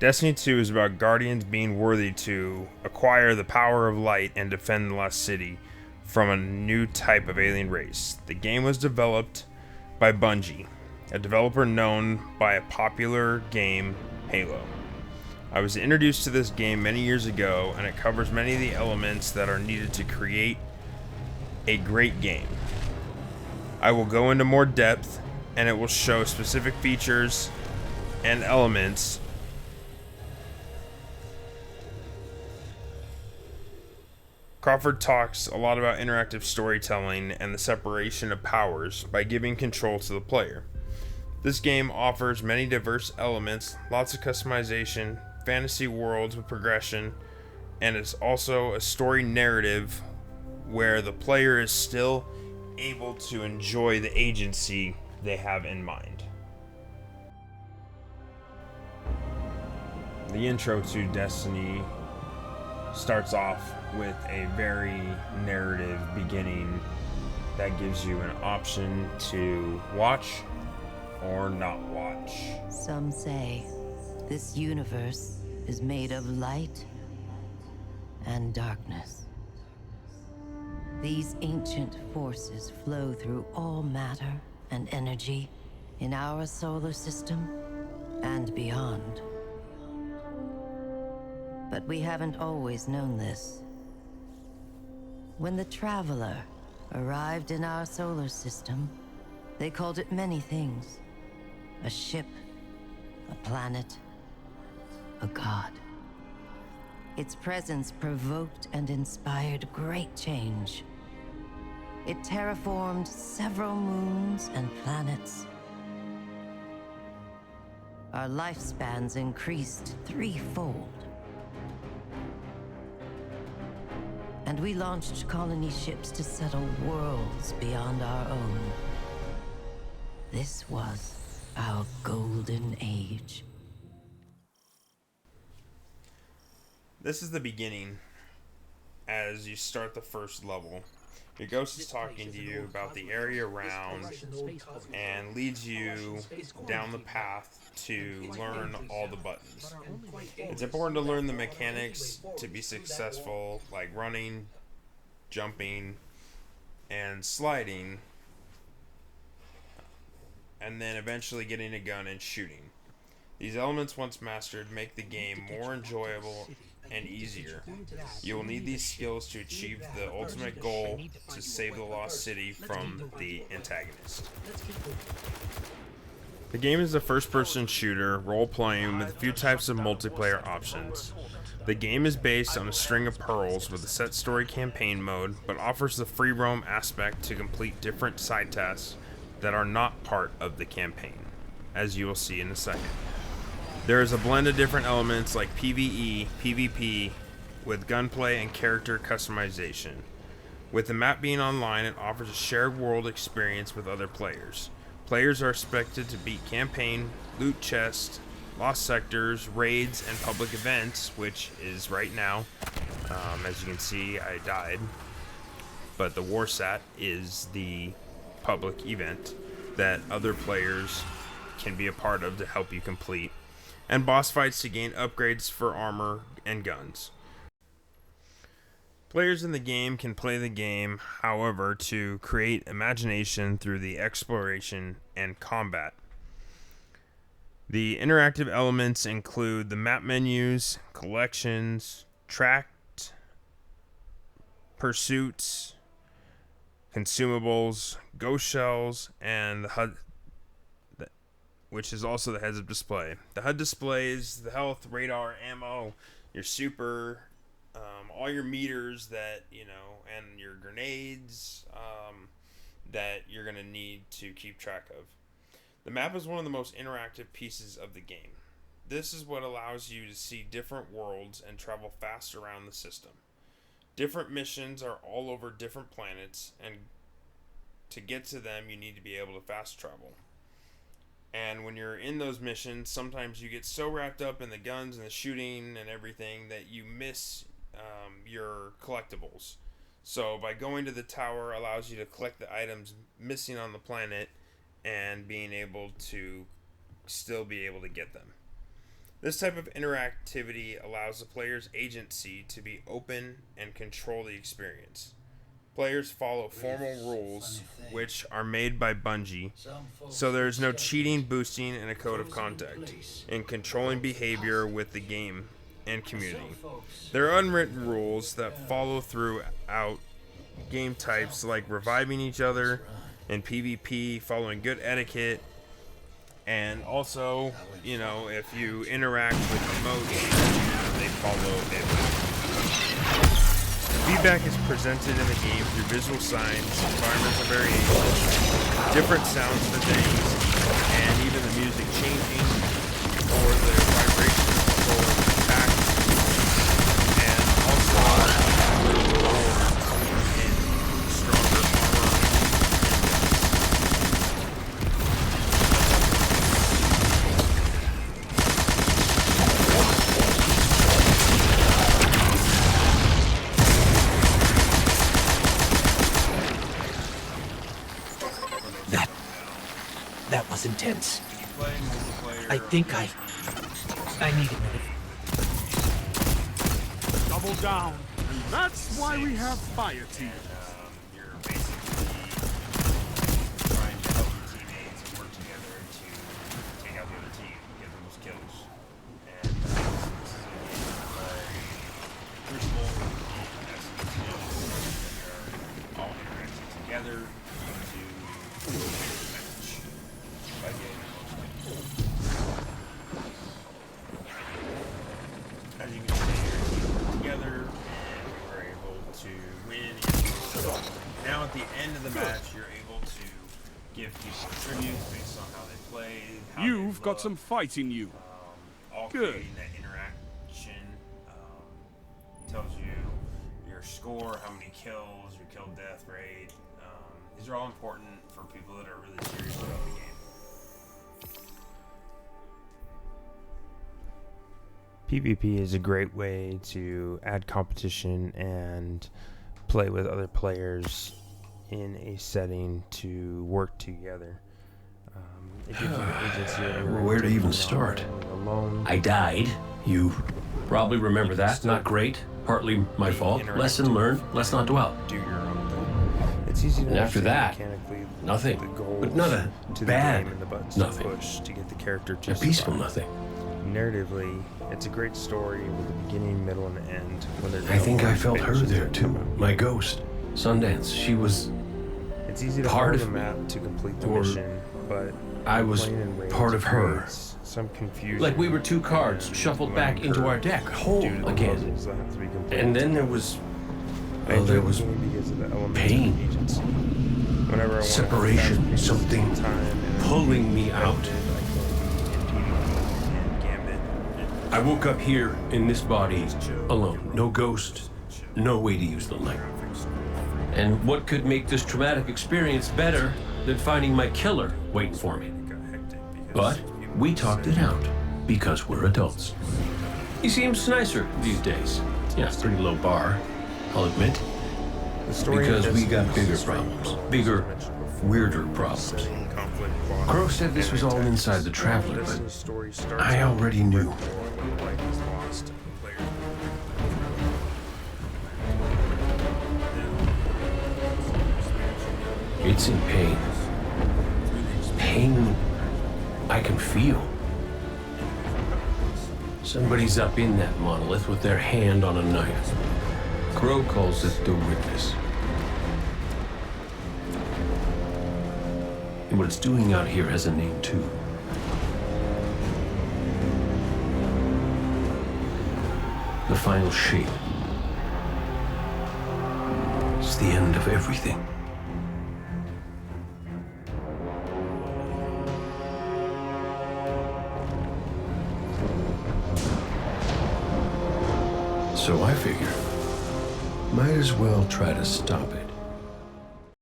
Destiny 2 is about Guardians being worthy to acquire the power of light and defend the lost city from a new type of alien race. The game was developed by Bungie, a developer known by a popular game, Halo. I was introduced to this game many years ago, and it covers many of the elements that are needed to create a great game. I will go into more depth, and it will show specific features and elements. Crawford talks a lot about interactive storytelling and the separation of powers by giving control to the player. This game offers many diverse elements, lots of customization, fantasy worlds with progression, and it's also a story narrative where the player is still able to enjoy the agency they have in mind. The intro to Destiny starts off with a very narrative beginning that gives you an option to watch or not watch. Some say this universe is made of light and darkness. These ancient forces flow through all matter and energy in our solar system and beyond. But we haven't always known this. When the Traveler arrived in our solar system, they called it many things. A ship, a planet, a god. Its presence provoked and inspired great change. It terraformed several moons and planets. Our lifespans increased threefold. And we launched colony ships to settle worlds beyond our own. This was our golden age. This is the beginning as you start the first level. Your ghost is talking to you about the area around and leads you down the path to learn all the buttons. It's important to learn the mechanics to be successful, like running, jumping, and sliding, and then eventually getting a gun and shooting. These elements, once mastered, make the game more enjoyable and easier. You will need these skills to achieve the ultimate goal to save the lost city from the antagonist. The game is a first-person shooter, role-playing with a few types of multiplayer options. The game is based on a string of pearls with a set story campaign mode, but offers the free roam aspect to complete different side tasks that are not part of the campaign, as you will see in a second. There is a blend of different elements like PvE, PvP, with gunplay and character customization. With the map being online, it offers a shared world experience with other players. Players are expected to beat campaign, loot chests, lost sectors, raids, and public events, which is right now. As you can see, I died. But the Warsat is the public event that other players can be a part of to help you complete, and boss fights to gain upgrades for armor and guns. Players in the game can play the game, however, to create imagination through the exploration and combat. The interactive elements include the map menus, collections, tracked pursuits, consumables, ghost shells, and the HUD, which is also the heads-up display. The HUD displays the health, radar, ammo, your super, all your meters that, and your grenades that you're going to need to keep track of. The map is one of the most interactive pieces of the game. This is what allows you to see different worlds and travel fast around the system. Different missions are all over different planets, and to get to them, you need to be able to fast travel. And when you're in those missions, sometimes you get so wrapped up in the guns and the shooting and everything that you miss your collectibles. So by going to the tower allows you to collect the items missing on the planet and being able to still be able to get them. This type of interactivity allows the player's agency to be open and control the experience. Players follow formal rules, which are made by Bungie, so there is no cheating, boosting, and a code of conduct in controlling behavior with the game and community. There are unwritten rules that follow throughout game types, like reviving each other in PvP, following good etiquette, and also, if you interact with emotes, they follow it. Feedback is presented in the game through visual signs, environmental variations, different sounds for things, and even the music changing, or the vibration control of the attack, and also rewards in stronger armor. That was intense. I think I need a minute. Double down. And that's why we have fire teams. You're basically trying to help your teammates and work together to take out the other team, get the most kills. And this is a game called Crucible. That's you're all interacting together to match by getting the most kills. As you can see, you're together, and we were able to win. Now, at the end of the match, you're able to give people tributes based on how they played. How You've they got look, some fight in you. all Good. creating that interaction. Tells you your score, how many kills, your kill death rate. These are all important for people that are really serious about the game. PvP is a great way to add competition and play with other players in a setting to work together. It gives you an agency Where to even start? Alone. I died. You probably remember that. Not great. Partly my fault. Lesson learned. Let's not dwell. Do your own thing. It's easy to And after understand that, mechanically nothing. the goals But not a to bad the game and the buttons nothing. to push to get the character A to peaceful survive. nothing. Narratively, it's a great story with a beginning, middle, and end. When there's I no think I orange felt her pages there to too. come out. My ghost. Sundance. She was It's easy to part follow the of me. map to complete the Or mission, but I was playing in raids part of her. creates some confusion. Like we were two cards and shuffled back learning into our curve deck, whole due to the again. puzzles that have to be completed. And then there was I well, enjoy there the was game because of the elements pain. of agency. Whenever I want Separation, to have fast-paced something time and pulling me out. I can be in PvP and Gambit. I woke up here in this body alone. No ghost, no way to use the light. And what could make this traumatic experience better than finding my killer waiting for me? It got hectic But because we talked it out because we're adults. He seems nicer these days. Yeah, pretty low bar, I'll admit. the story Because we of got Destiny bigger is problems, straightforward, bigger, as I mentioned before. weirder problems. Setting, conflict, plot, Crow said this and was all attacks. inside the Traveler, but Destiny's story starts I out already with knew. when the light is lost and the player it's in pain. Pain I can feel. Somebody's up in that monolith with their hand on a knife. Crow calls it the witness. And what it's doing out here has a name too. The final shape. It's the end of everything. So I figure, might as well try to stop it.